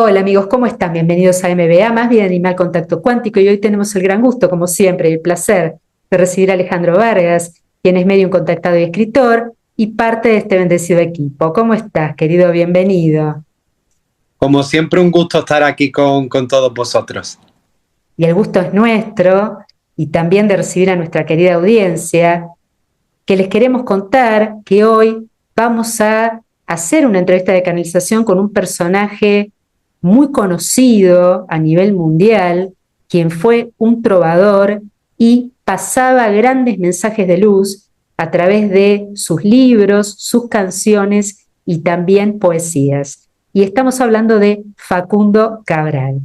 Hola amigos, ¿cómo están? Bienvenidos a MBA, más bien Animal Contacto Cuántico, y hoy tenemos el gran gusto, como siempre, y el placer de recibir a Alejandro Vargas, quien es medium contactado y escritor, y parte de este bendecido equipo. ¿Cómo estás, querido? Bienvenido. Como siempre, un gusto estar aquí con todos vosotros. Y el gusto es nuestro, y también de recibir a nuestra querida audiencia, que les queremos contar que hoy vamos a hacer una entrevista de canalización con un personaje muy conocido a nivel mundial, quien fue un trovador y pasaba grandes mensajes de luz a través de sus libros, sus canciones y también poesías. Y estamos hablando de Facundo Cabral.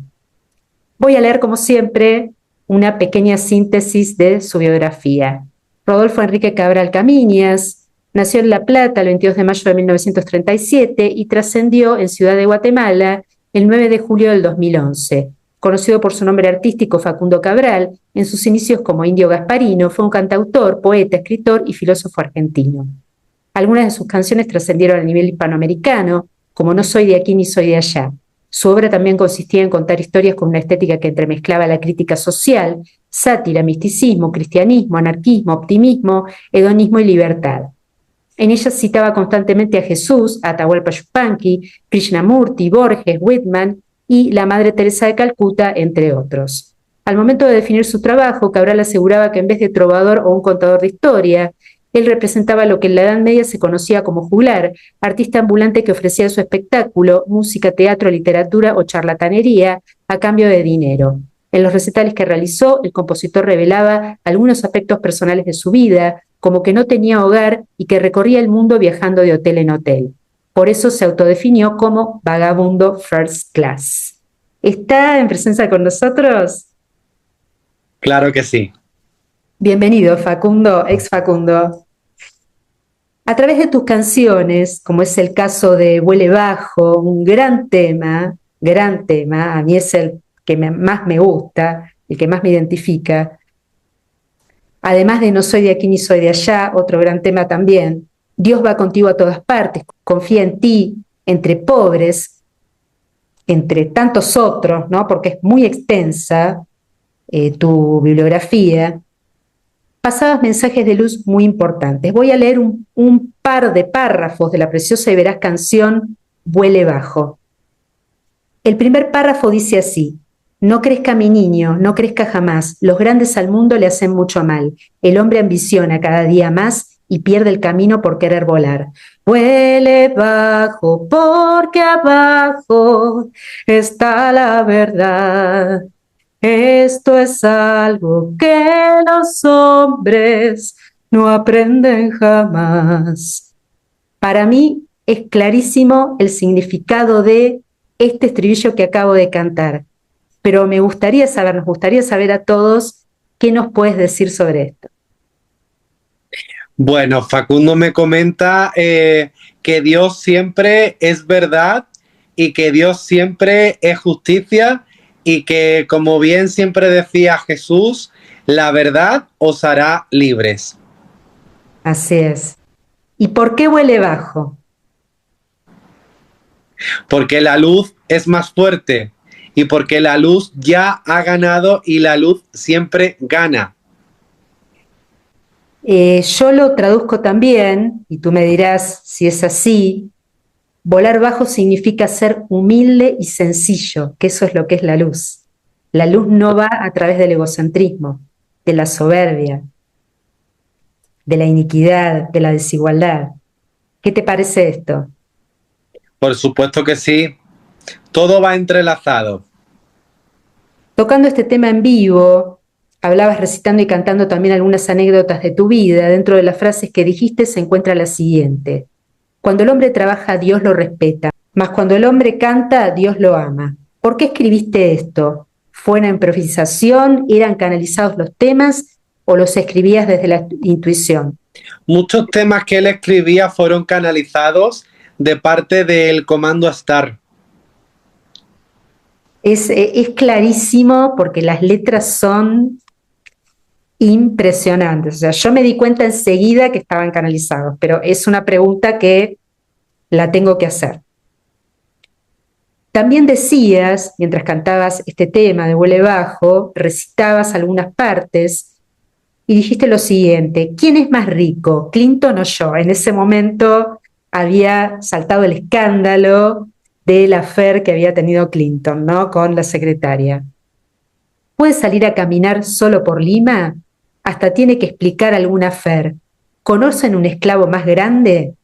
Voy a leer, como siempre, una pequeña síntesis de su biografía. Rodolfo Enrique Cabral Camíñas nació en La Plata el 22 de mayo de 1937 y trascendió en Ciudad de Guatemala el 9 de julio del 2011. Conocido por su nombre artístico Facundo Cabral, en sus inicios como Indio Gasparino, fue un cantautor, poeta, escritor y filósofo argentino. Algunas de sus canciones trascendieron a nivel hispanoamericano, como No soy de aquí ni soy de allá. Su obra también consistía en contar historias con una estética que entremezclaba la crítica social, sátira, misticismo, cristianismo, anarquismo, optimismo, hedonismo y libertad. En ella citaba constantemente a Jesús, a Atahualpa Yupanqui, Krishnamurti, Borges, Whitman y la Madre Teresa de Calcuta, entre otros. Al momento de definir su trabajo, Cabral aseguraba que en vez de trovador o un contador de historia, él representaba lo que en la Edad Media se conocía como juglar, artista ambulante que ofrecía su espectáculo, música, teatro, literatura o charlatanería a cambio de dinero. En los recitales que realizó, el compositor revelaba algunos aspectos personales de su vida, como que no tenía hogar y que recorría el mundo viajando de hotel en hotel. Por eso se autodefinió como vagabundo first class. ¿Está en presencia con nosotros? Claro que sí. Bienvenido, Facundo, ex Facundo. A través de tus canciones, como es el caso de Huele Bajo, un gran tema, a mí es el que más me gusta, el que más me identifica, además de No soy de aquí ni soy de allá, otro gran tema también, Dios va contigo a todas partes, confía en ti, entre pobres, entre tantos otros, ¿no? Porque es muy extensa tu bibliografía, pasabas mensajes de luz muy importantes. Voy a leer un par de párrafos de la preciosa y veraz canción Vuele Bajo. El primer párrafo dice así: no crezca mi niño, no crezca jamás, los grandes al mundo le hacen mucho mal, el hombre ambiciona cada día más y pierde el camino por querer volar. Vuele bajo, porque abajo está la verdad. Esto es algo que los hombres no aprenden jamás. Para mí es clarísimo el significado de este estribillo que acabo de cantar, pero nos gustaría saber a todos qué nos puedes decir sobre esto. Bueno, Facundo me comenta que Dios siempre es verdad y que Dios siempre es justicia y que, como bien siempre decía Jesús, la verdad os hará libres. Así es. ¿Y por qué huele bajo? Porque la luz es más fuerte y porque la luz ya ha ganado y la luz siempre gana. Yo lo traduzco también, y tú me dirás si es así. Volar bajo significa ser humilde y sencillo, que eso es lo que es la luz. La luz no va a través del egocentrismo, de la soberbia, de la iniquidad, de la desigualdad. ¿Qué te parece esto? Por supuesto que sí, todo va entrelazado. Tocando este tema en vivo, hablabas recitando y cantando también algunas anécdotas de tu vida. Dentro de las frases que dijiste se encuentra la siguiente: cuando el hombre trabaja, Dios lo respeta, mas cuando el hombre canta, Dios lo ama. ¿Por qué escribiste esto? ¿Fue una improvisación? ¿Eran canalizados los temas o los escribías desde la intuición? Muchos temas que él escribía fueron canalizados de parte del Comando Star. Es clarísimo porque las letras son impresionantes. O sea, yo me di cuenta enseguida que estaban canalizados, pero es una pregunta que la tengo que hacer. También decías, mientras cantabas este tema de Huele Bajo, recitabas algunas partes y dijiste lo siguiente: ¿quién es más rico, Clinton o yo? En ese momento había saltado el escándalo del affair que había tenido Clinton, ¿no?, con la secretaria. ¿Puede salir a caminar solo por Lima? Hasta tiene que explicar algún affair. ¿Conocen un esclavo más grande?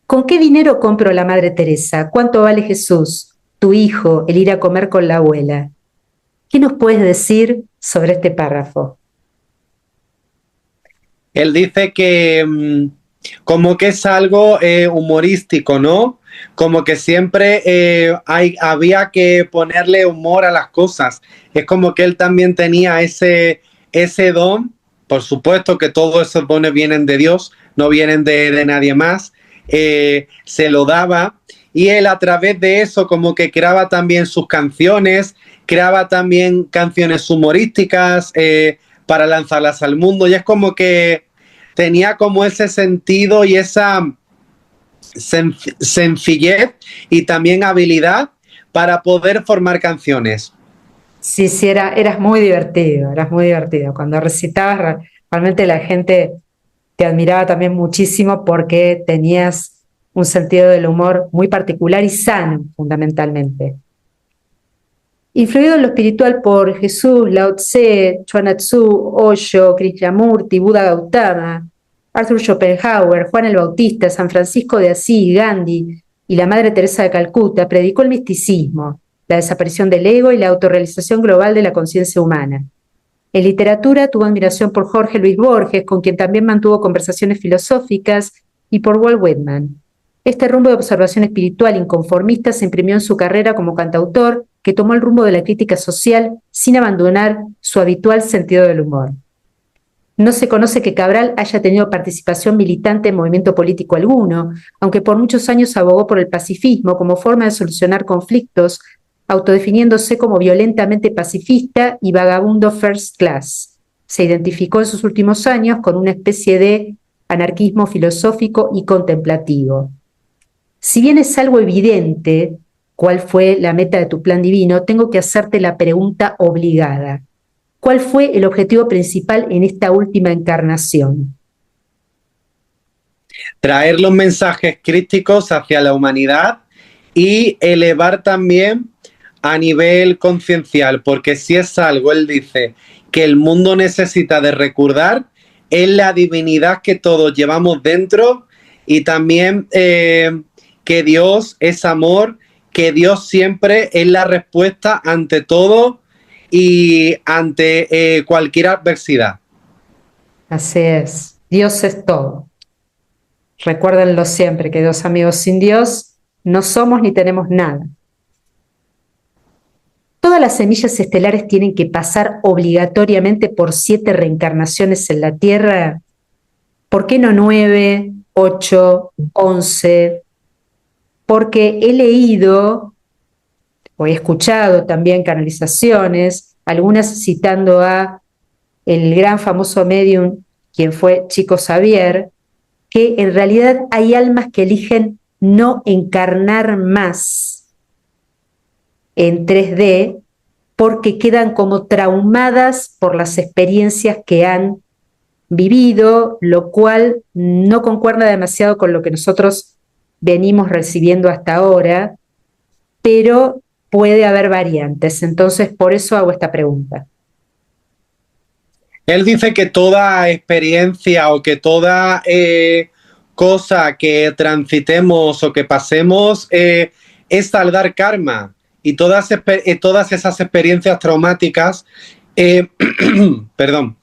¿Con qué dinero compro la Madre Teresa? ¿Cuánto vale Jesús, tu hijo, el ir a comer con la abuela? ¿Qué nos puedes decir sobre este párrafo? Él dice que como que es algo humorístico, ¿no? Como que siempre había que ponerle humor a las cosas. Es como que él también tenía ese don. Por supuesto que todos esos dones vienen de Dios, no vienen de nadie más. Se lo daba y él a través de eso como que creaba también sus canciones, creaba también canciones humorísticas para lanzarlas al mundo, y es como que tenía como ese sentido y esa sencillez y también habilidad para poder formar canciones. Sí, sí, eras muy divertido, eras muy divertido. Cuando recitabas, realmente la gente te admiraba también muchísimo porque tenías un sentido del humor muy particular y sano, fundamentalmente. Influido en lo espiritual por Jesús, Lao Tse, Chuang Tzu, Osho, Krishnamurti, Buda Gautama, Arthur Schopenhauer, Juan el Bautista, San Francisco de Asís, Gandhi y la Madre Teresa de Calcuta, predicó el misticismo, la desaparición del ego y la autorrealización global de la conciencia humana. En literatura tuvo admiración por Jorge Luis Borges, con quien también mantuvo conversaciones filosóficas, y por Walt Whitman. Este rumbo de observación espiritual inconformista se imprimió en su carrera como cantautor, que tomó el rumbo de la crítica social sin abandonar su habitual sentido del humor. No se conoce que Cabral haya tenido participación militante en movimiento político alguno, aunque por muchos años abogó por el pacifismo como forma de solucionar conflictos, autodefiniéndose como violentamente pacifista y vagabundo first class. Se identificó en sus últimos años con una especie de anarquismo filosófico y contemplativo. Si bien es algo evidente cuál fue la meta de tu plan divino, tengo que hacerte la pregunta obligada. ¿Cuál fue el objetivo principal en esta última encarnación? Traer los mensajes críticos hacia la humanidad y elevar también a nivel conciencial, porque si es algo, él dice, que el mundo necesita de recordar, es la divinidad que todos llevamos dentro, y también que Dios es amor, que Dios siempre es la respuesta ante todo y ante cualquier adversidad. Así es, Dios es todo. Recuérdenlo siempre, queridos amigos, sin Dios no somos ni tenemos nada. Todas las semillas estelares tienen que pasar obligatoriamente por 7 reencarnaciones en la Tierra. ¿Por qué no 9, 8, 11? Porque he leído o he escuchado también canalizaciones, algunas citando a el gran famoso medium, quien fue Chico Xavier, que en realidad hay almas que eligen no encarnar más en 3D porque quedan como traumadas por las experiencias que han vivido, lo cual no concuerda demasiado con lo que nosotros venimos recibiendo hasta ahora, pero puede haber variantes. Entonces, por eso hago esta pregunta. Él dice que toda experiencia o que toda cosa que transitemos o que pasemos es saldar karma. Y todas esas experiencias traumáticas, perdón,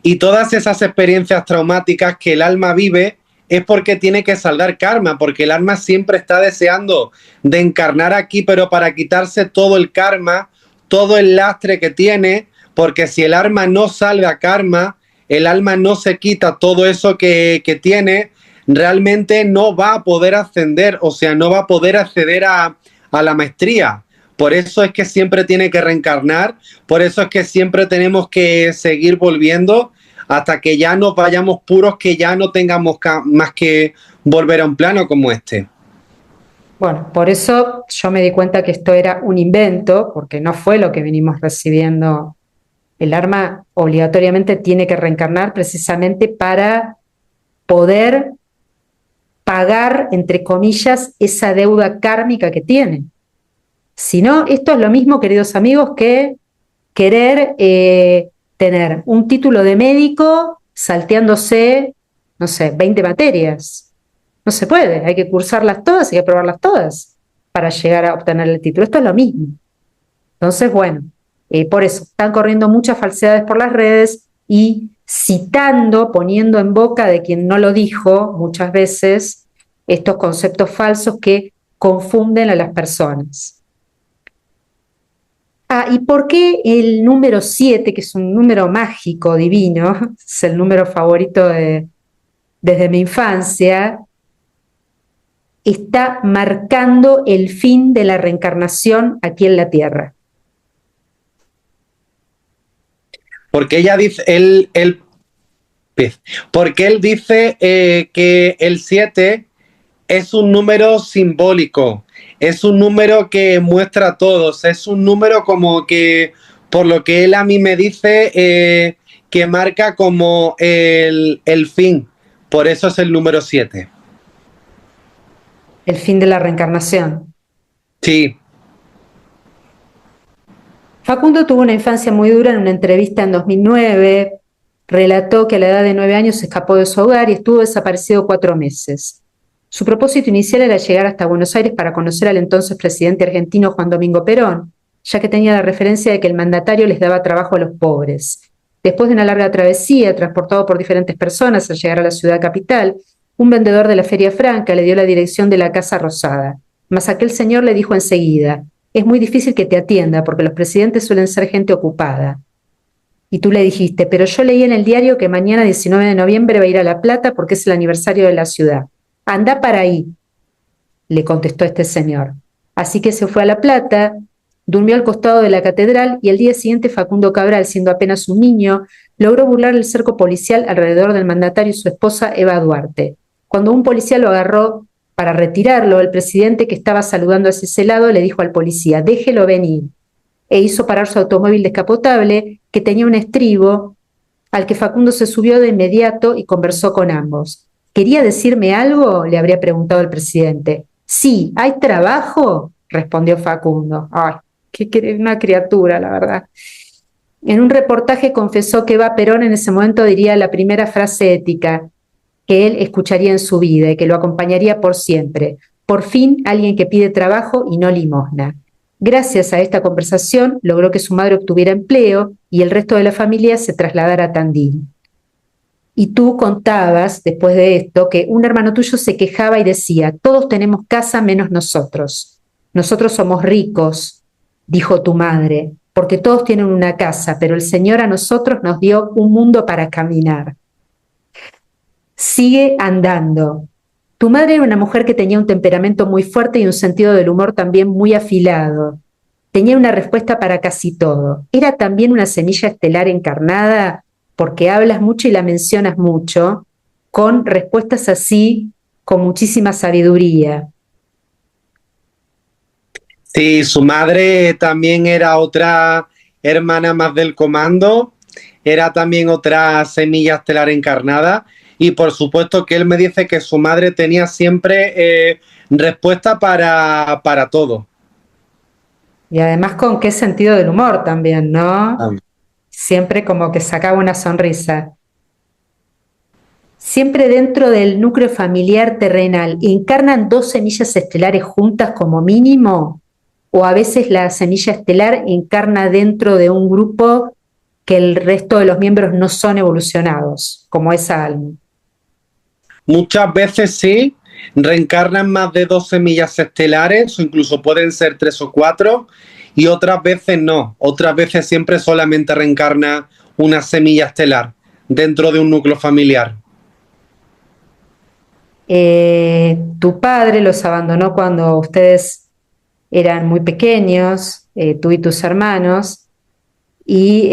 y todas esas experiencias traumáticas que el alma vive es porque tiene que saldar karma, porque el alma siempre está deseando de encarnar aquí, pero para quitarse todo el karma, todo el lastre que tiene, porque si el alma no salda karma, el alma no se quita todo eso que tiene, realmente no va a poder ascender, o sea, no va a poder acceder a la maestría. Por eso es que siempre tiene que reencarnar, por eso es que siempre tenemos que seguir volviendo hasta que ya nos vayamos puros, que ya no tengamos más que volver a un plano como este. Bueno, por eso yo me di cuenta que esto era un invento, porque no fue lo que venimos recibiendo. El alma obligatoriamente tiene que reencarnar precisamente para poder pagar, entre comillas, esa deuda kármica que tiene. Si no, esto es lo mismo, queridos amigos, que querer tener un título de médico salteándose, no sé, 20 materias. No se puede, hay que cursarlas todas, hay que aprobarlas todas para llegar a obtener el título. Esto es lo mismo. Entonces, bueno, por eso están corriendo muchas falsedades por las redes y citando, poniendo en boca de quien no lo dijo muchas veces estos conceptos falsos que confunden a las personas. Ah, ¿y por qué el número 7, que es un número mágico, divino, es el número favorito desde mi infancia, está marcando el fin de la reencarnación aquí en la Tierra? Porque ella dice, porque él dice que el 7 es un número simbólico, es un número que muestra a todos, es un número como que, por lo que él a mí me dice, que marca como el fin. Por eso es el número 7. El fin de la reencarnación. Sí. Facundo tuvo una infancia muy dura. En una entrevista en 2009 relató que a la edad de 9 años se escapó de su hogar y estuvo desaparecido 4 meses. Su propósito inicial era llegar hasta Buenos Aires para conocer al entonces presidente argentino Juan Domingo Perón, ya que tenía la referencia de que el mandatario les daba trabajo a los pobres. Después de una larga travesía, transportado por diferentes personas al llegar a la ciudad capital, un vendedor de la Feria Franca le dio la dirección de la Casa Rosada. Mas aquel señor le dijo enseguida: es muy difícil que te atienda porque los presidentes suelen ser gente ocupada. Y tú le dijiste: pero yo leí en el diario que mañana 19 de noviembre va a ir a La Plata porque es el aniversario de la ciudad. Anda para ahí, le contestó este señor. Así que se fue a La Plata, durmió al costado de la catedral y al día siguiente Facundo Cabral, siendo apenas un niño, logró burlar el cerco policial alrededor del mandatario y su esposa Eva Duarte. Cuando un policía lo agarró para retirarlo, el presidente, que estaba saludando hacia ese lado, le dijo al policía: déjelo venir, e hizo parar su automóvil descapotable que tenía un estribo, al que Facundo se subió de inmediato y conversó con ambos. ¿Quería decirme algo?, le habría preguntado el presidente. Sí, ¿hay trabajo?, respondió Facundo. Ay, qué una criatura, la verdad. En un reportaje confesó que Eva Perón en ese momento diría la primera frase ética que él escucharía en su vida y que lo acompañaría por siempre. Por fin, alguien que pide trabajo y no limosna. Gracias a esta conversación logró que su madre obtuviera empleo y el resto de la familia se trasladara a Tandil. Y tú contabas, después de esto, que un hermano tuyo se quejaba y decía: todos tenemos casa menos nosotros. Nosotros somos ricos, dijo tu madre, porque todos tienen una casa, pero el Señor a nosotros nos dio un mundo para caminar. Sigue andando. Tu madre era una mujer que tenía un temperamento muy fuerte y un sentido del humor también muy afilado. Tenía una respuesta para casi todo. Era también una semilla estelar encarnada, porque hablas mucho y la mencionas mucho, con respuestas así, con muchísima sabiduría. Sí, su madre también era otra hermana más del comando, era también otra semilla estelar encarnada y por supuesto que él me dice que su madre tenía siempre respuesta para todo. Y además con qué sentido del humor también, ¿no? Siempre como que sacaba una sonrisa. Siempre dentro del núcleo familiar terrenal, ¿encarnan dos semillas estelares juntas como mínimo? ¿O a veces la semilla estelar encarna dentro de un grupo que el resto de los miembros no son evolucionados, como esa alma? Muchas veces sí, reencarnan más de dos semillas estelares, o incluso pueden ser tres o cuatro, y otras veces no. Otras veces siempre solamente reencarna una semilla estelar dentro de un núcleo familiar. Tu padre los abandonó cuando ustedes eran muy pequeños, tú y tus hermanos, y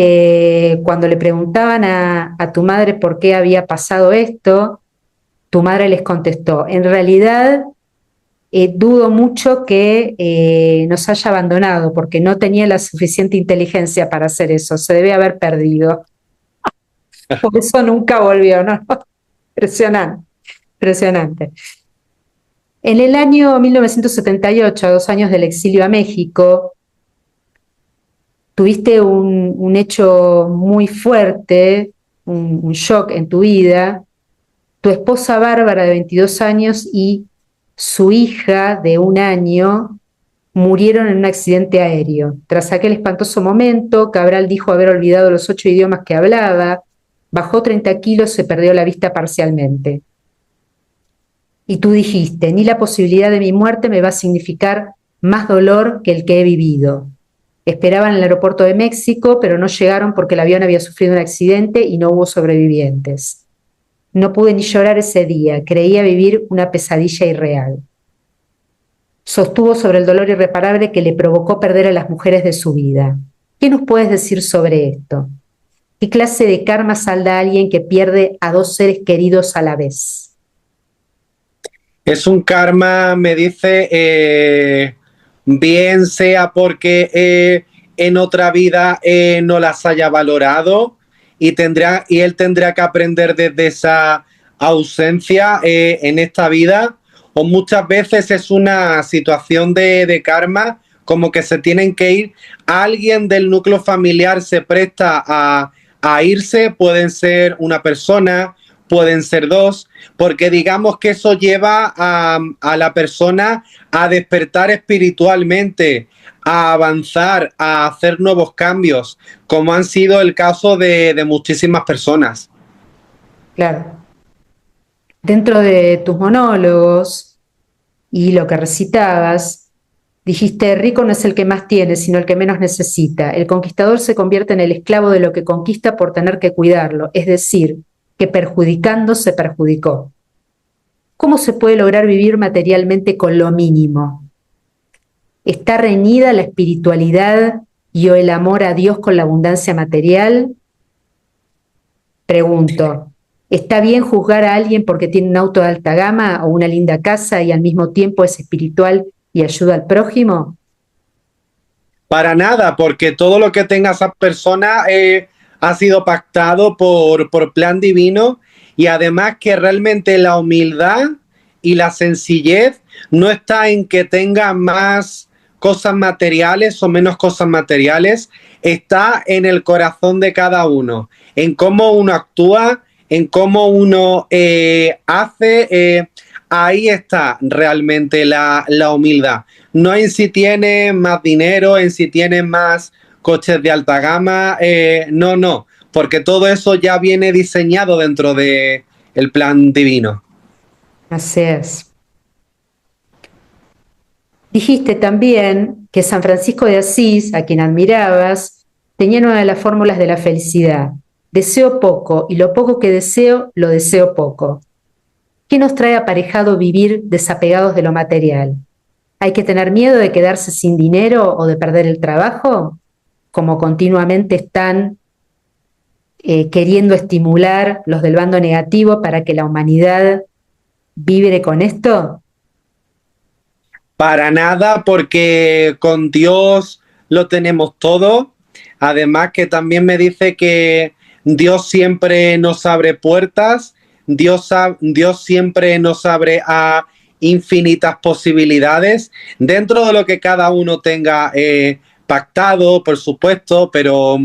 cuando le preguntaban a tu madre por qué había pasado esto, tu madre les contestó: en realidad dudo mucho que nos haya abandonado porque no tenía la suficiente inteligencia para hacer eso, se debe haber perdido. Por eso nunca volvió, ¿no? Impresionante, impresionante. En el año 1978, a 2 años del exilio a México, tuviste un hecho muy fuerte, un shock en tu vida. Tu esposa Bárbara, de 22 años, y su hija, de 1 año, murieron en un accidente aéreo. Tras aquel espantoso momento, Cabral dijo haber olvidado los 8 idiomas que hablaba, bajó 30 kilos, se perdió la vista parcialmente. Y tú dijiste, ni la posibilidad de mi muerte me va a significar más dolor que el que he vivido. Esperaban en el aeropuerto de México, pero no llegaron porque el avión había sufrido un accidente y no hubo sobrevivientes. No pude ni llorar ese día, creía vivir una pesadilla irreal. Sostuvo sobre el dolor irreparable que le provocó perder a las mujeres de su vida. ¿Qué nos puedes decir sobre esto? ¿Qué clase de karma salda a alguien que pierde a 2 seres queridos a la vez? Es un karma, me dice, bien sea porque en otra vida no las haya valorado y él tendrá que aprender desde esa ausencia en esta vida, o muchas veces es una situación de karma, como que se tienen que ir, alguien del núcleo familiar se presta a irse, pueden ser una persona, pueden ser dos, porque digamos que eso lleva a la persona a despertar espiritualmente, a avanzar, a hacer nuevos cambios, como han sido el caso de muchísimas personas. Claro. Dentro de tus monólogos y lo que recitabas, dijiste, rico no es el que más tiene, sino el que menos necesita. El conquistador se convierte en el esclavo de lo que conquista por tener que cuidarlo, es decir, que perjudicando se perjudicó. ¿Cómo se puede lograr vivir materialmente con lo mínimo? ¿Está reñida la espiritualidad y o el amor a Dios con la abundancia material? Pregunto, ¿está bien juzgar a alguien porque tiene un auto de alta gama o una linda casa y al mismo tiempo es espiritual y ayuda al prójimo? Para nada, porque todo lo que tenga esa persona ha sido pactado por plan divino, y además que realmente la humildad y la sencillez no está en que tenga más cosas materiales o menos cosas materiales, está en el corazón de cada uno, en cómo uno actúa, en cómo uno hace, ahí está realmente la humildad. No en si tiene más dinero, en si tiene más coches de alta gama, no, no, porque todo eso ya viene diseñado dentro de el plan divino. Así es. Dijiste también que San Francisco de Asís, a quien admirabas, tenía una de las fórmulas de la felicidad. Deseo poco y lo poco que deseo, lo deseo poco. ¿Qué nos trae aparejado vivir desapegados de lo material? ¿Hay que tener miedo de quedarse sin dinero o de perder el trabajo? Como continuamente están queriendo estimular los del bando negativo para que la humanidad vibre con esto. Para nada, porque con Dios lo tenemos todo. Además que también me dice que Dios siempre nos abre puertas, Dios siempre nos abre a infinitas posibilidades dentro de lo que cada uno tenga pactado, por supuesto, pero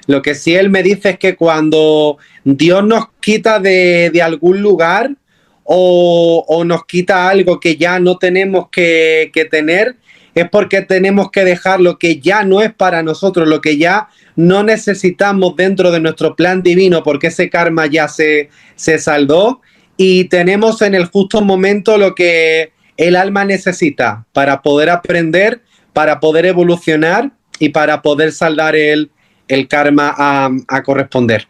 lo que sí él me dice es que cuando Dios nos quita de algún lugar, o nos quita algo que ya no tenemos que tener, es porque tenemos que dejar lo que ya no es para nosotros, lo que ya no necesitamos dentro de nuestro plan divino, porque ese karma ya se saldó, y tenemos en el justo momento lo que el alma necesita para poder aprender, para poder evolucionar y para poder saldar el karma a corresponder.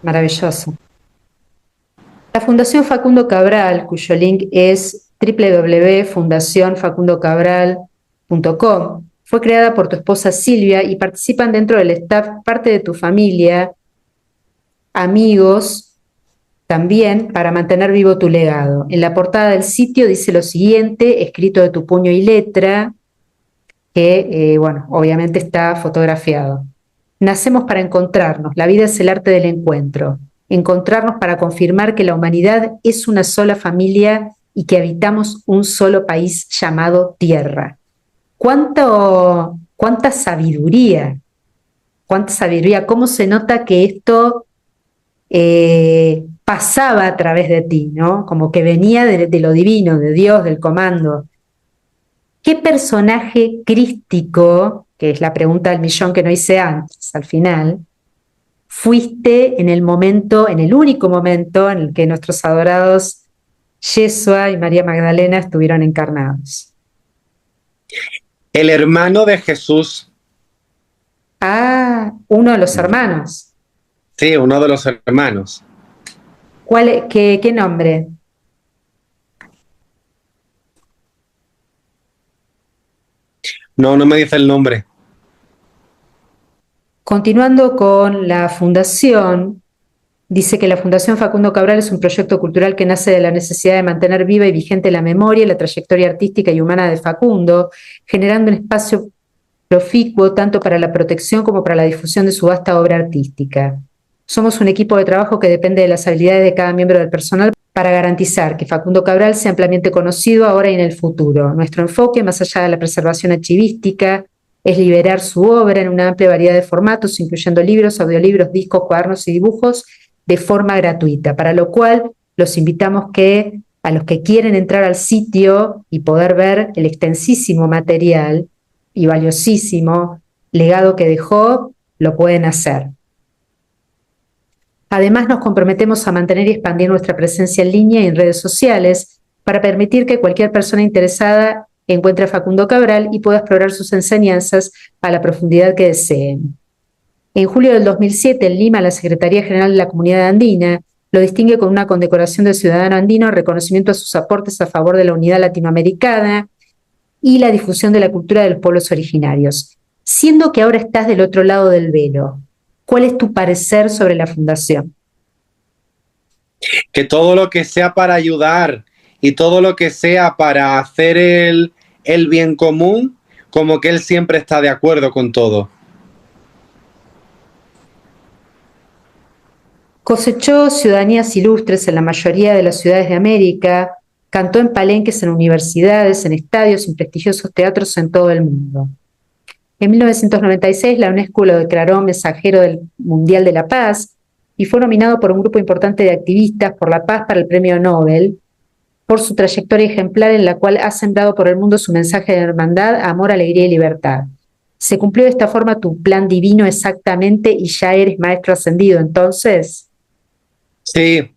Maravilloso. La Fundación Facundo Cabral, cuyo link es www.fundacionfacundocabral.com, fue creada por tu esposa Silvia y participan dentro del staff parte de tu familia, amigos también para mantener vivo tu legado. En la portada del sitio dice lo siguiente, escrito de tu puño y letra, que, bueno, obviamente está fotografiado. Nacemos para encontrarnos, la vida es el arte del encuentro. Encontrarnos para confirmar que la humanidad es una sola familia y que habitamos un solo país llamado Tierra. ¿Cuánta sabiduría? ¿Cuánta sabiduría? ¿Cómo se nota que esto pasaba a través de ti, ¿no? Como que venía de lo divino, de Dios, del comando. ¿Qué personaje crístico, que es la pregunta del millón que no hice antes, al final, fuiste en el momento, en el único momento en el que nuestros adorados Yeshua y María Magdalena estuvieron encarnados? El hermano de Jesús. Ah, uno de los hermanos. Sí, uno de los hermanos. ¿Qué nombre? No, no me dice el nombre. Continuando con la fundación, dice que la Fundación Facundo Cabral es un proyecto cultural que nace de la necesidad de mantener viva y vigente la memoria y la trayectoria artística y humana de Facundo, generando un espacio proficuo tanto para la protección como para la difusión de su vasta obra artística. Somos un equipo de trabajo que depende de las habilidades de cada miembro del personal para garantizar que Facundo Cabral sea ampliamente conocido ahora y en el futuro. Nuestro enfoque, más allá de la preservación archivística, es liberar su obra en una amplia variedad de formatos, incluyendo libros, audiolibros, discos, cuadernos y dibujos, de forma gratuita, para lo cual los invitamos que a los que quieren entrar al sitio y poder ver el extensísimo material y valiosísimo legado que dejó, lo pueden hacer. Además, nos comprometemos a mantener y expandir nuestra presencia en línea y en redes sociales para permitir que cualquier persona interesada encuentre a Facundo Cabral y pueda explorar sus enseñanzas a la profundidad que deseen. En julio del 2007, en Lima, la Secretaría General de la Comunidad Andina lo distingue con una condecoración del ciudadano andino en reconocimiento a sus aportes a favor de la unidad latinoamericana y la difusión de la cultura de los pueblos originarios. Siendo que ahora estás del otro lado del velo, ¿cuál es tu parecer sobre la fundación? Que todo lo que sea para ayudar y todo lo que sea para hacer el bien común, como que él siempre está de acuerdo con todo. Cosechó ciudadanías ilustres en la mayoría de las ciudades de América, cantó en palenques en universidades, en estadios y prestigiosos teatros en todo el mundo. En 1996 la UNESCO lo declaró mensajero del Mundial de la Paz y fue nominado por un grupo importante de activistas por la paz para el Premio Nobel por su trayectoria ejemplar en la cual ha sembrado por el mundo su mensaje de hermandad, amor, alegría y libertad. ¿Se cumplió de esta forma tu plan divino exactamente y ya eres maestro ascendido entonces? Sí.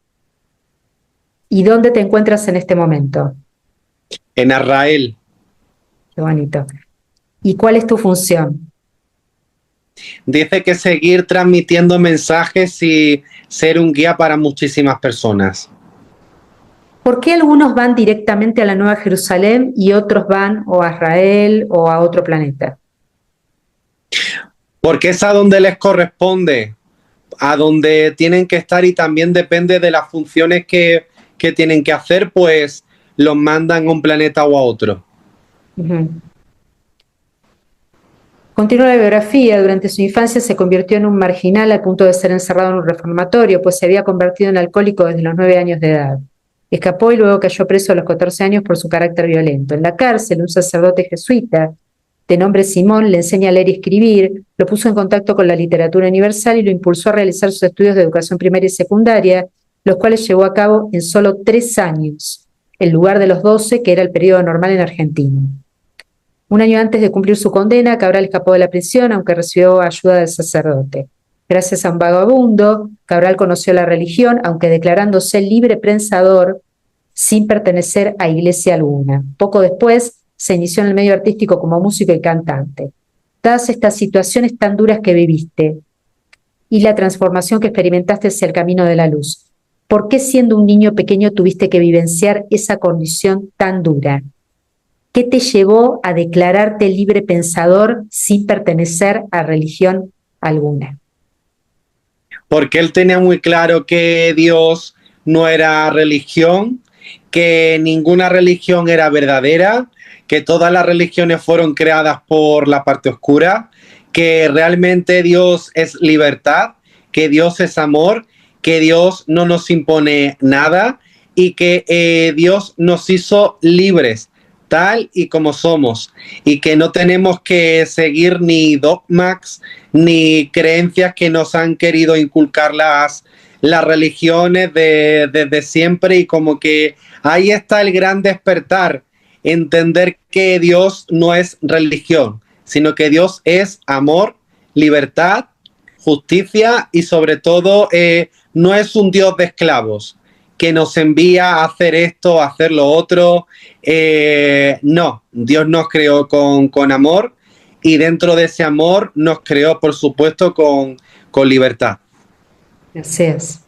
¿Y dónde te encuentras en este momento? En Israel. Qué bonito. ¿Y cuál es tu función? Dice que seguir transmitiendo mensajes y ser un guía para muchísimas personas. ¿Por qué algunos van directamente a la Nueva Jerusalén y otros van o a Israel o a otro planeta? Porque es a donde les corresponde, a donde tienen que estar y también depende de las funciones que tienen que hacer, pues los mandan a un planeta o a otro. Continúa la biografía. Durante su infancia se convirtió en un marginal al punto de ser encerrado en un reformatorio, pues se había convertido en alcohólico desde los 9 años de edad. Escapó y luego cayó preso a los 14 años por su carácter violento. En la cárcel, un sacerdote jesuita de nombre Simón le enseña a leer y escribir, lo puso en contacto con la literatura universal y lo impulsó a realizar sus estudios de educación primaria y secundaria, los cuales llevó a cabo en solo 3 años, en lugar de los 12 que era el periodo normal en Argentina. Un año antes de cumplir su condena, Cabral escapó de la prisión, aunque recibió ayuda del sacerdote. Gracias a un vagabundo, Cabral conoció la religión, aunque declarándose libre pensador, sin pertenecer a iglesia alguna. Poco después, se inició en el medio artístico como músico y cantante. Dadas estas situaciones tan duras que viviste y la transformación que experimentaste hacia el camino de la luz, ¿por qué siendo un niño pequeño tuviste que vivenciar esa condición tan dura? ¿Qué te llevó a declararte libre pensador sin pertenecer a religión alguna? Porque él tenía muy claro que Dios no era religión, que ninguna religión era verdadera, que todas las religiones fueron creadas por la parte oscura, que realmente Dios es libertad, que Dios es amor, que Dios no nos impone nada y que Dios nos hizo libres tal y como somos y que no tenemos que seguir ni dogmas ni creencias que nos han querido inculcar las religiones desde siempre, y como que ahí está el gran despertar, entender que Dios no es religión, sino que Dios es amor, libertad, justicia y sobre todo no es un Dios de esclavos que nos envía a hacer esto, a hacer lo otro. No, Dios nos creó con amor, y dentro de ese amor nos creó, por supuesto, con libertad. Gracias.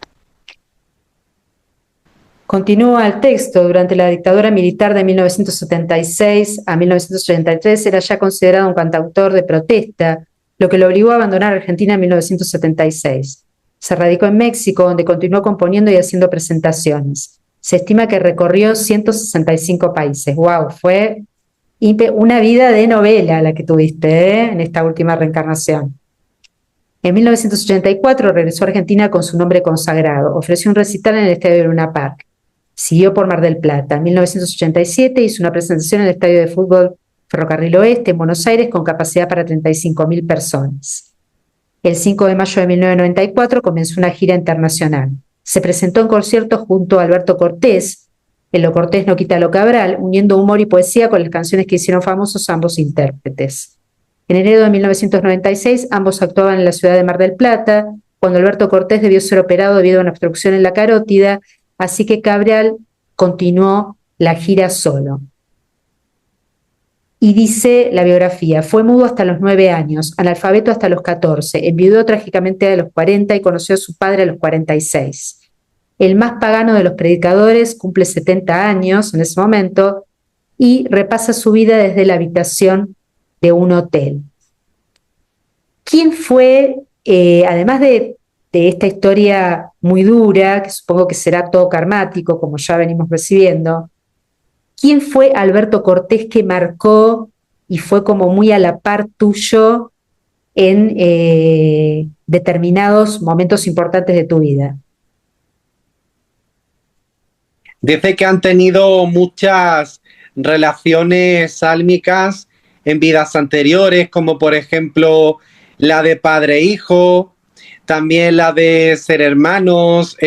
Continúa el texto. Durante la dictadura militar de 1976 a 1983 era ya considerado un cantautor de protesta, lo que lo obligó a abandonar Argentina en 1976. Se radicó en México, donde continuó componiendo y haciendo presentaciones. Se estima que recorrió 165 países. ¡Wow! Fue una vida de novela la que tuviste, en esta última reencarnación. En 1984 regresó a Argentina con su nombre consagrado. Ofreció un recital en el Estadio Luna Park. Siguió por Mar del Plata. En 1987 hizo una presentación en el Estadio de Fútbol Ferrocarril Oeste en Buenos Aires con capacidad para 35.000 personas. El 5 de mayo de 1994 comenzó una gira internacional. Se presentó en conciertos junto a Alberto Cortés, en Lo Cortés no quita lo Cabral, uniendo humor y poesía con las canciones que hicieron famosos ambos intérpretes. En enero de 1996 ambos actuaban en la ciudad de Mar del Plata, cuando Alberto Cortés debió ser operado debido a una obstrucción en la carótida, así que Cabral continuó la gira solo. Y dice la biografía: fue mudo hasta los 9 años, analfabeto hasta los 14, enviudó trágicamente a los 40 y conoció a su padre a los 46. El más pagano de los predicadores cumple 70 años en ese momento y repasa su vida desde la habitación de un hotel. ¿Quién fue, además de esta historia muy dura, que supongo que será todo karmático, como ya venimos recibiendo, quién fue Alberto Cortés que marcó y fue como muy a la par tuyo en determinados momentos importantes de tu vida? Dice que han tenido muchas relaciones sálmicas en vidas anteriores, como por ejemplo la de padre-hijo, también la de ser hermanos,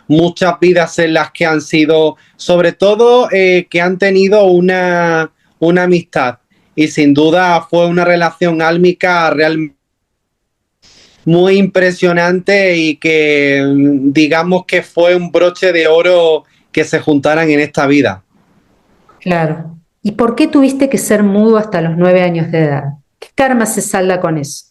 muchas vidas en las que han sido, sobre todo que han tenido una amistad, y sin duda fue una relación álmica realmente muy impresionante y que digamos que fue un broche de oro que se juntaran en esta vida. Claro. ¿Y por qué tuviste que ser mudo hasta los 9 años de edad? ¿Qué karma se salda con eso?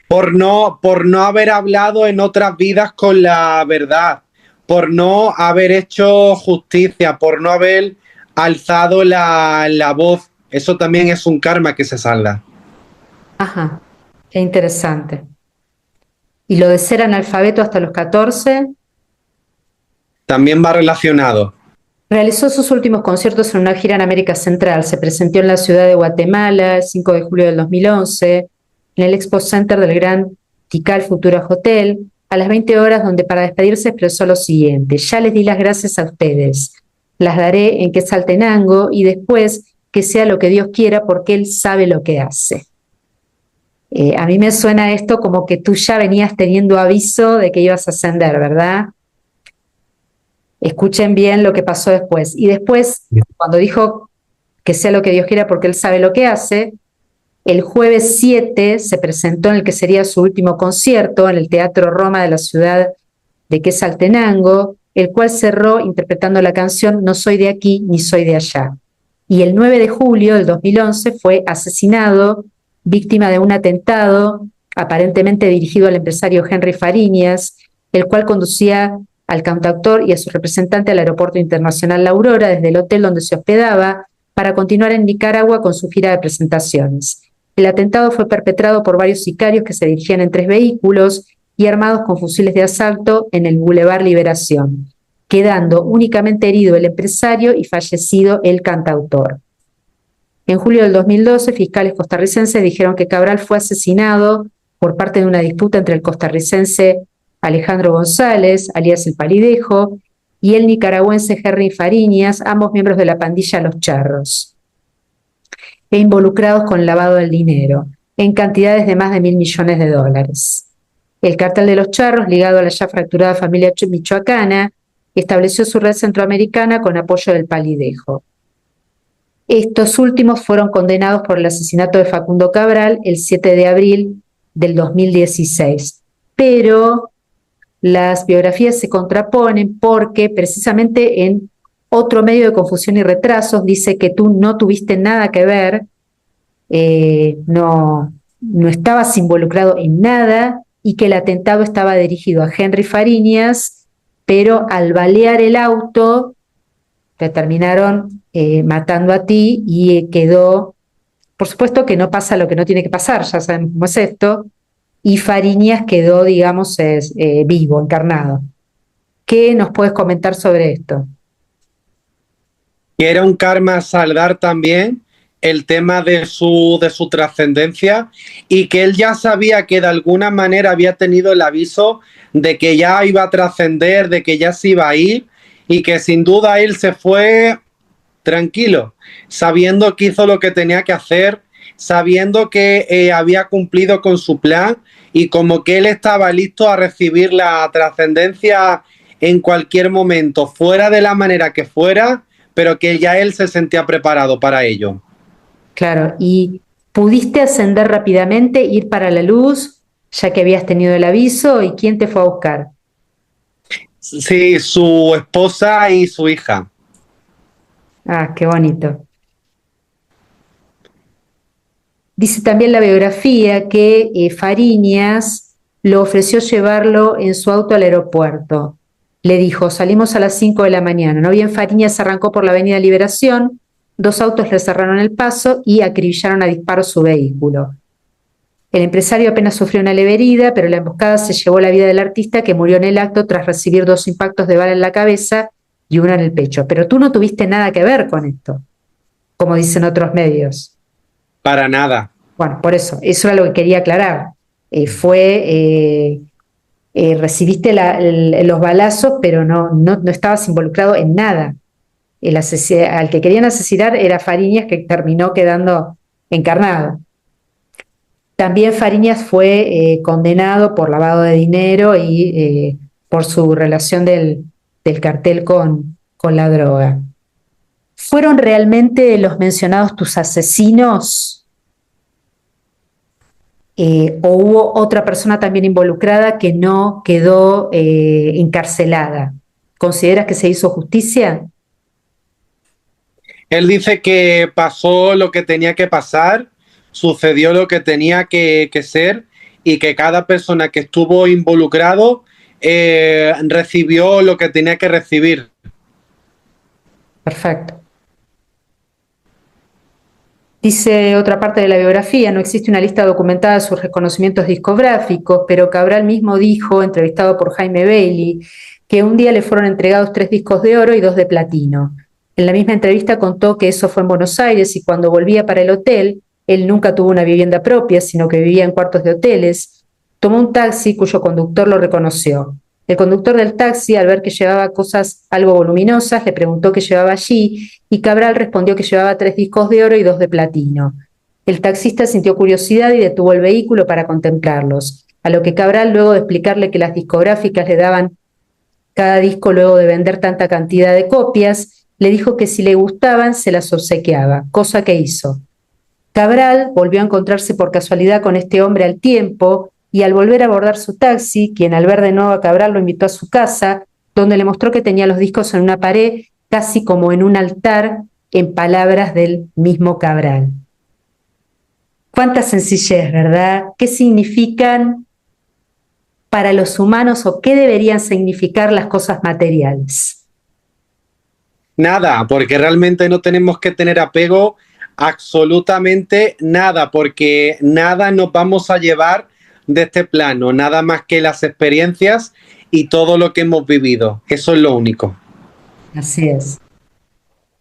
Por no haber hablado en otras vidas con la verdad, por no haber hecho justicia, por no haber alzado la voz. Eso también es un karma que se salda. Ajá, qué interesante. ¿Y lo de ser analfabeto hasta los 14? También va relacionado. Realizó sus últimos conciertos en una gira en América Central. Se presentó en la ciudad de Guatemala el 5 de julio del 2011, en el Expo Center del Gran Tikal Futura Hotel, a las 20 horas, donde para despedirse expresó lo siguiente: ya les di las gracias a ustedes, las daré en Quetzaltenango y después que sea lo que Dios quiera, porque Él sabe lo que hace. A mí me suena esto como que tú ya venías teniendo aviso de que ibas a ascender, ¿verdad? Escuchen bien lo que pasó después. Y después, cuando dijo que sea lo que Dios quiera porque Él sabe lo que hace, el jueves 7 se presentó en el que sería su último concierto en el Teatro Roma de la ciudad de Quetzaltenango, el cual cerró interpretando la canción No soy de aquí ni soy de allá. Y el 9 de julio del 2011 fue asesinado, víctima de un atentado aparentemente dirigido al empresario Henry Fariñas, el cual conducía al cantautor y a su representante al Aeropuerto Internacional La Aurora desde el hotel donde se hospedaba para continuar en Nicaragua con su gira de presentaciones. El atentado fue perpetrado por varios sicarios que se dirigían en 3 vehículos y armados con fusiles de asalto en el Boulevard Liberación, quedando únicamente herido el empresario y fallecido el cantautor. En julio del 2012, fiscales costarricenses dijeron que Cabral fue asesinado por parte de una disputa entre el costarricense Alejandro González, alias El Palidejo, y el nicaragüense Henry Fariñas, ambos miembros de la pandilla Los Charros, e involucrados con lavado del dinero, en cantidades de más de $1.000 millones. El cártel de Los Charros, ligado a la ya fracturada familia michoacana, estableció su red centroamericana con apoyo del Palidejo. Estos últimos fueron condenados por el asesinato de Facundo Cabral el 7 de abril del 2016. Pero las biografías se contraponen porque precisamente en otro medio de confusión y retrasos dice que tú no tuviste nada que ver, no estabas involucrado en nada y que el atentado estaba dirigido a Henry Fariñas, pero al balear el auto te terminaron matando a ti y quedó, por supuesto que no pasa lo que no tiene que pasar, ya sabemos cómo es esto, y Fariñas quedó, digamos, vivo, encarnado. ¿Qué nos puedes comentar sobre esto? Que era un karma saldar también el tema de su trascendencia y que él ya sabía que de alguna manera había tenido el aviso de que ya iba a trascender, de que ya se iba a ir y que sin duda él se fue tranquilo, sabiendo que hizo lo que tenía que hacer, sabiendo que había cumplido con su plan y como que él estaba listo a recibir la trascendencia en cualquier momento, fuera de la manera que fuera, pero que ya él se sentía preparado para ello. Claro, y pudiste ascender rápidamente, ir para la luz, ya que habías tenido el aviso, ¿y quién te fue a buscar? Sí, su esposa y su hija. Ah, qué bonito. Dice también la biografía que Fariñas lo ofreció llevarlo en su auto al aeropuerto. Le dijo, salimos a las 5 de la mañana. No bien Fariñas arrancó por la avenida Liberación, 2 autos le cerraron el paso y acribillaron a disparos su vehículo. El empresario apenas sufrió una leve herida, pero la emboscada se llevó la vida del artista, que murió en el acto tras recibir 2 impactos de bala en la cabeza y uno en el pecho. Pero tú no tuviste nada que ver con esto, como dicen otros medios. Para nada. Bueno, por eso era lo que quería aclarar. Recibiste los balazos, pero no estabas involucrado en nada. Al que querían asesinar era Fariñas, que terminó quedando encarnado. También Fariñas fue condenado por lavado de dinero y por su relación del cartel con la droga. ¿Fueron realmente los mencionados tus asesinos? ¿O hubo otra persona también involucrada que no quedó encarcelada? ¿Consideras que se hizo justicia? Él dice que pasó lo que tenía que pasar, sucedió lo que tenía que ser y que cada persona que estuvo involucrado recibió lo que tenía que recibir. Perfecto. Dice otra parte de la biografía, no existe una lista documentada de sus reconocimientos discográficos, pero Cabral mismo dijo, entrevistado por Jaime Bailey, que un día le fueron entregados 3 discos de oro y 2 de platino. En la misma entrevista contó que eso fue en Buenos Aires y cuando volvía para el hotel, él nunca tuvo una vivienda propia, sino que vivía en cuartos de hoteles. Tomó un taxi cuyo conductor lo reconoció. El conductor del taxi, al ver que llevaba cosas algo voluminosas, le preguntó qué llevaba allí y Cabral respondió que llevaba 3 discos de oro y 2 de platino. El taxista sintió curiosidad y detuvo el vehículo para contemplarlos, a lo que Cabral, luego de explicarle que las discográficas le daban cada disco luego de vender tanta cantidad de copias, le dijo que si le gustaban se las obsequiaba, cosa que hizo. Cabral volvió a encontrarse por casualidad con este hombre al tiempo y al volver a abordar su taxi, quien al ver de nuevo a Cabral lo invitó a su casa, donde le mostró que tenía los discos en una pared, casi como en un altar, en palabras del mismo Cabral. Cuánta sencillez, ¿verdad? ¿Qué significan para los humanos o qué deberían significar las cosas materiales? Nada, porque realmente no tenemos que tener apego absolutamente nada, porque nada nos vamos a llevar de este plano, nada más que las experiencias y todo lo que hemos vivido. Eso es lo único. Así es.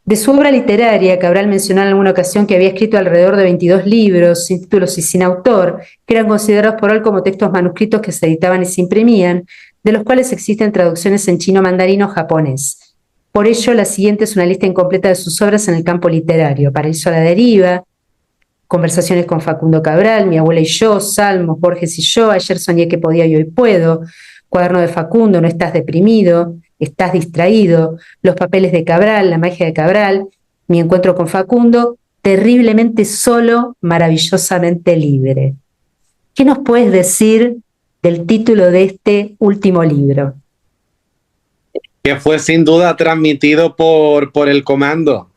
De su obra literaria, Cabral mencionó en alguna ocasión que había escrito alrededor de 22 libros, sin títulos y sin autor, que eran considerados por él como textos manuscritos que se editaban y se imprimían, de los cuales existen traducciones en chino, mandarín o japonés. Por ello, la siguiente es una lista incompleta de sus obras en el campo literario: Paraíso a la deriva, Conversaciones con Facundo Cabral, Mi abuela y yo, Salmos, Borges y yo, Ayer soñé que podía y hoy puedo, Cuaderno de Facundo, No estás deprimido, Estás distraído, Los papeles de Cabral, La magia de Cabral, Mi encuentro con Facundo, Terriblemente solo, maravillosamente libre. ¿Qué nos puedes decir del título de este último libro? Que fue sin duda transmitido por el comando.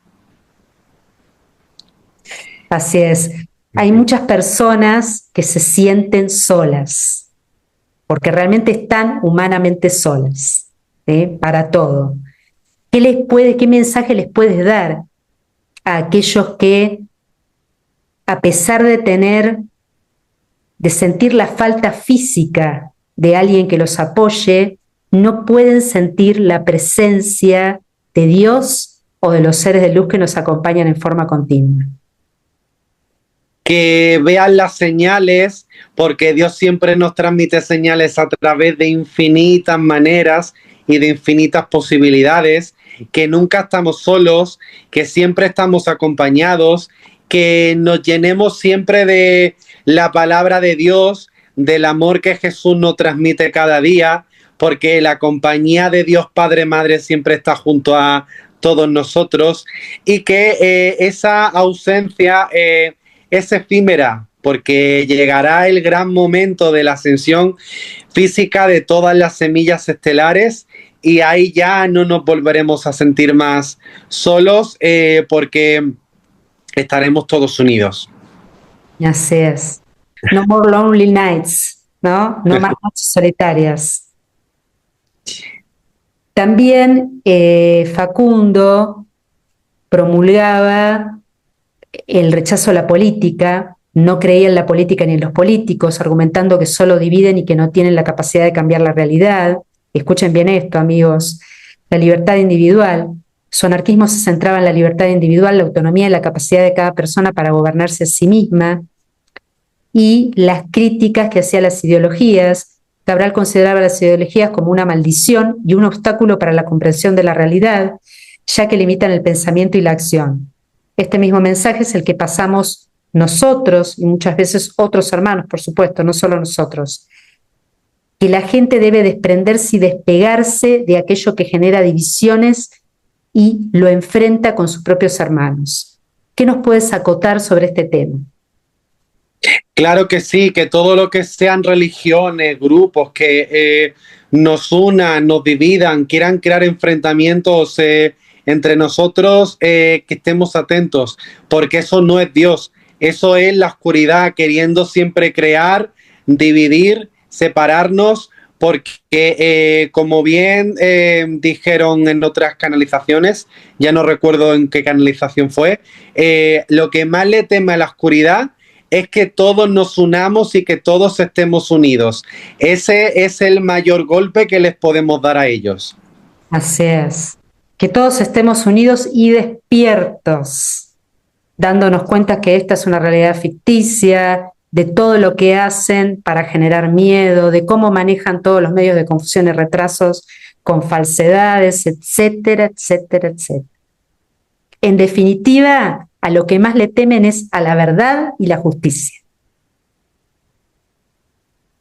Así es. Hay muchas personas que se sienten solas, porque realmente están humanamente solas, para todo. ¿Qué mensaje les puedes dar a aquellos que, a pesar de sentir la falta física de alguien que los apoye, no pueden sentir la presencia de Dios o de los seres de luz que nos acompañan en forma continua? Que vean las señales, porque Dios siempre nos transmite señales a través de infinitas maneras y de infinitas posibilidades, que nunca estamos solos, que siempre estamos acompañados, que nos llenemos siempre de la palabra de Dios, del amor que Jesús nos transmite cada día, porque la compañía de Dios Padre, Madre siempre está junto a todos nosotros, y que esa ausencia es efímera, porque llegará el gran momento de la ascensión física de todas las semillas estelares y ahí ya no nos volveremos a sentir más solos, porque estaremos todos unidos. Así es. No more lonely nights, ¿no? No más noches solitarias. También Facundo promulgaba el rechazo a la política, no creía en la política ni en los políticos, argumentando que solo dividen y que no tienen la capacidad de cambiar la realidad. Escuchen bien esto, amigos. La libertad individual. Su anarquismo se centraba en la libertad individual, la autonomía y la capacidad de cada persona para gobernarse a sí misma, y las críticas que hacía a las ideologías. Cabral consideraba las ideologías como una maldición y un obstáculo para la comprensión de la realidad, ya que limitan el pensamiento y la acción. Este mismo mensaje es el que pasamos nosotros y muchas veces otros hermanos, por supuesto, no solo nosotros. Que la gente debe desprenderse y despegarse de aquello que genera divisiones y lo enfrenta con sus propios hermanos. ¿Qué nos puedes acotar sobre este tema? Claro que sí, que todo lo que sean religiones, grupos que nos unan, nos dividan, quieran crear enfrentamientos entre nosotros, que estemos atentos, porque eso no es Dios, eso es la oscuridad queriendo siempre crear, dividir, separarnos, porque como bien dijeron en otras canalizaciones, ya no recuerdo en qué canalización fue, lo que más le teme a la oscuridad es que todos nos unamos y que todos estemos unidos. Ese es el mayor golpe que les podemos dar a ellos. Así es. Que todos estemos unidos y despiertos, dándonos cuenta que esta es una realidad ficticia, de todo lo que hacen para generar miedo, de cómo manejan todos los medios de confusión y retrasos con falsedades, etcétera, etcétera, etcétera. En definitiva, a lo que más le temen es a la verdad y la justicia.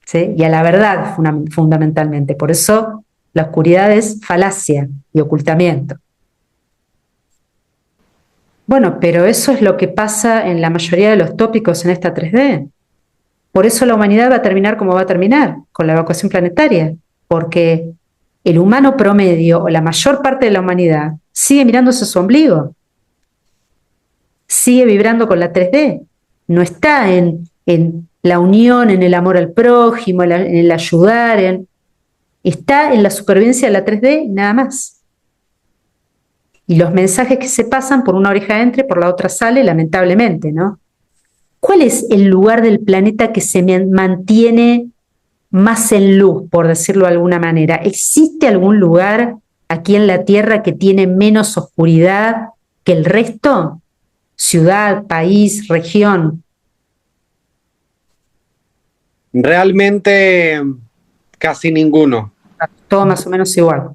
¿Sí? Y a la verdad fundamentalmente. Por eso la oscuridad es falacia y ocultamiento. Bueno, pero eso es lo que pasa en la mayoría de los tópicos en esta 3D. Por eso la humanidad va a terminar como va a terminar, con la evacuación planetaria, porque el humano promedio o la mayor parte de la humanidad sigue mirándose su ombligo, sigue vibrando con la 3D, no está en la unión, en el amor al prójimo, en el ayudar, está en la supervivencia de la 3D y nada más. Y los mensajes que se pasan por una oreja entra y por la otra sale, lamentablemente, ¿no? ¿cuál es el lugar del planeta que se mantiene más en luz, por decirlo de alguna manera? ¿Existe algún lugar aquí en la Tierra que tiene menos oscuridad que el resto? Ciudad, país, región. Realmente casi ninguno. Todo más o menos igual.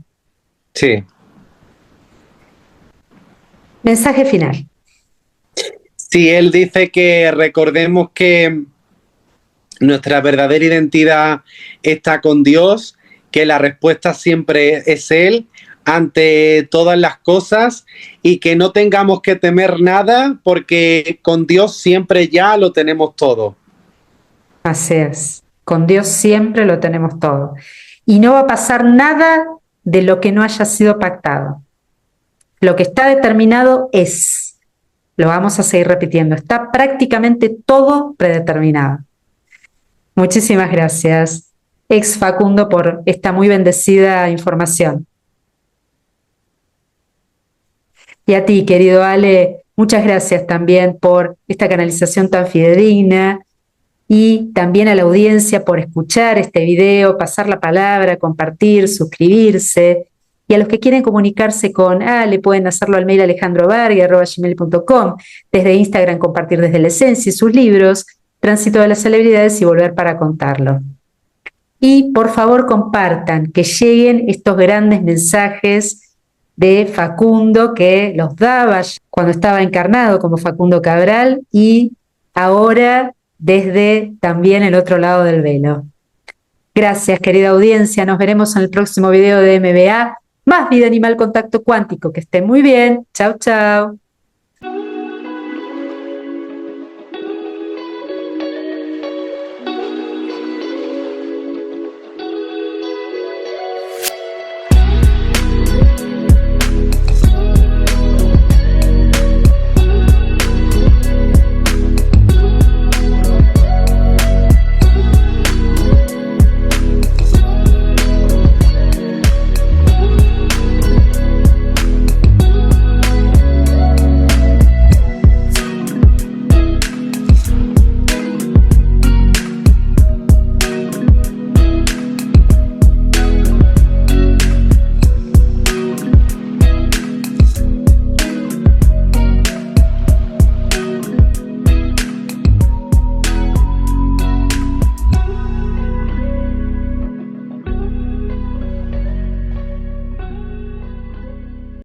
Sí. Mensaje final. Sí, él dice que recordemos que nuestra verdadera identidad está con Dios, que la respuesta siempre es Él ante todas las cosas y que no tengamos que temer nada porque con Dios siempre ya lo tenemos todo. Así es. Con Dios siempre lo tenemos todo. Y no va a pasar nada de lo que no haya sido pactado. Lo que está determinado es, lo vamos a seguir repitiendo, está prácticamente todo predeterminado. Muchísimas gracias, ex Facundo, por esta muy bendecida información. Y a ti, querido Ale, muchas gracias también por esta canalización tan fidedigna y también a la audiencia por escuchar este video, pasar la palabra, compartir, suscribirse. Y a los que quieren comunicarse con Ale, pueden hacerlo al mail alejandrovarga@gmail.com, desde Instagram compartir desde la esencia y sus libros, Tránsito de las Celebridades y Volver para Contarlo. Y por favor compartan, que lleguen estos grandes mensajes de Facundo que los daba cuando estaba encarnado como Facundo Cabral y ahora desde también el otro lado del velo. Gracias, querida audiencia. Nos veremos en el próximo video de MBA. Más Vida Animal Contacto Cuántico. Que estén muy bien. Chau, chau.